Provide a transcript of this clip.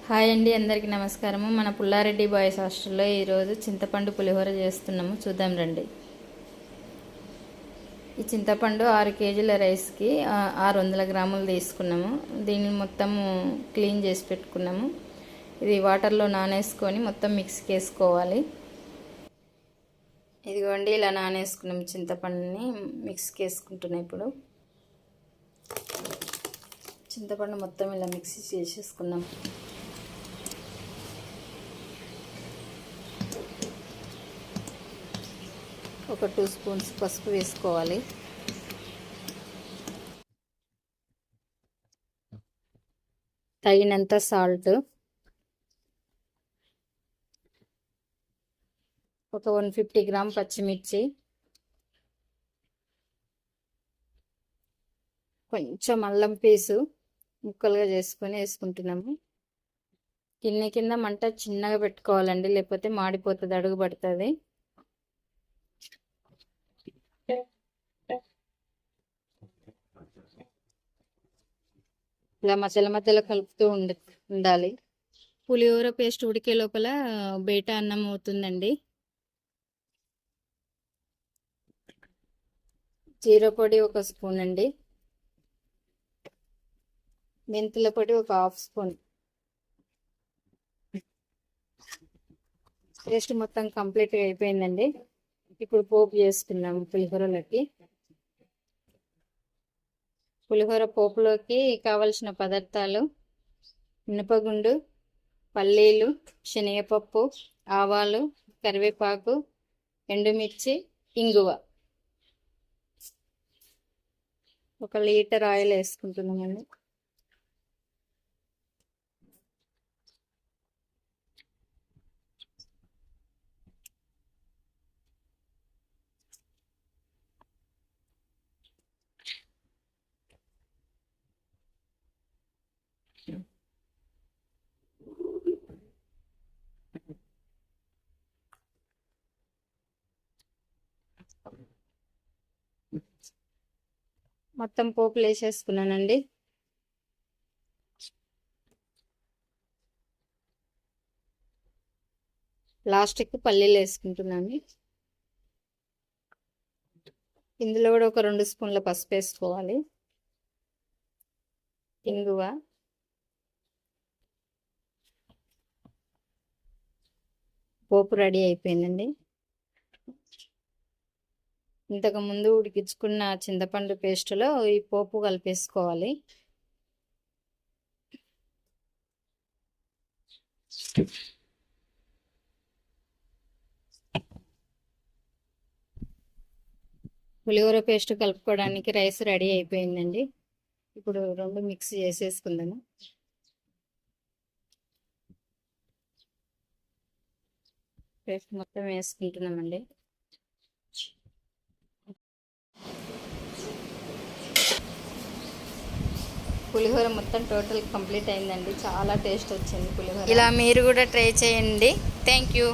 Hi అండి, అందరికీ నమస్కారము. మన పుల్లారెడ్డి బాయ్స్ హాస్టల్లో ఈరోజు చింతపండు పులిహోర చేస్తున్నాము. చూద్దాం రండి. ఈ చింతపండు 6 కేజీల రైస్కి 600 గ్రాములు తీసుకున్నాము. దీన్ని మొత్తము క్లీన్ చేసి పెట్టుకున్నాము. ఇది వాటర్లో నానేసుకొని మొత్తం మిక్స్కి వేసుకోవాలి. ఇదిగోండి, ఇలా నానేసుకున్నాము. చింతపండుని మిక్స్కి వేసుకుంటున్నాం. ఇప్పుడు చింతపండు మొత్తం ఇలా మిక్సీ చేసేసుకుందాం. ఒక 2 స్పూన్స్ పసుపు వేసుకోవాలి. తగినంత సాల్ట్, ఒక 150 గ్రామ్ పచ్చిమిర్చి, కొంచెం అల్లం పీసు ముక్కలుగా చేసుకొని వేసుకుంటున్నాము. కింద మంట చిన్నగా పెట్టుకోవాలండి, లేకపోతే మాడిపోతుంది, అడుగు పడుతుంది. ఇలా మధ్యలో కలుపుతూ ఉండాలి. పులిహోర పేస్ట్ ఉడికే లోపల బేట అన్నం అవుతుందండి. జీరా పొడి 1 స్పూన్ అండి, మెంతుల పొడి 1/2 స్పూన్. పేస్ట్ మొత్తం కంప్లీట్గా అయిపోయిందండి. ఇప్పుడు పోపు చేసుకున్నాము పులిహోరలోకి. పులిహోర పోపులోకి కావలసిన పదార్థాలు: మినపగుండు, పల్లీలు, శనగపప్పు, ఆవాలు, కరివేపాకు, ఎండుమిర్చి, ఇంగువ. 1 లీటర్ ఆయిల్ వేసుకుంటున్నామండి. మొత్తం పోపులు వేసేసుకున్నానండి. లాస్ట్కి పల్లీలు వేసుకుంటున్నాను. ఇందులో కూడా ఒక 2 స్పూన్ల పసుపు వేసుకోవాలి. ఇంగువ, పోపు రెడీ అయిపోయిందండి. ఇంతకుముందు ఉడికించుకున్న చింతపండు పేస్టులో ఈ పోపు కలిపేసుకోవాలి. పులిహోర పేస్ట్ కలుపుకోవడానికి రైస్ రెడీ అయిపోయిందండి. ఇప్పుడు 2 మిక్స్ చేసేసుకుందాము. పేస్ట్ మొత్తం వేసుకుంటున్నామండి. పులిహోర మొత్తం టోటల్ కంప్లీట్ అయిందండి. చాలా టేస్ట్ వచ్చింది పులిహోర. ఇలా మీరు కూడా ట్రై చేయండి. Thank you.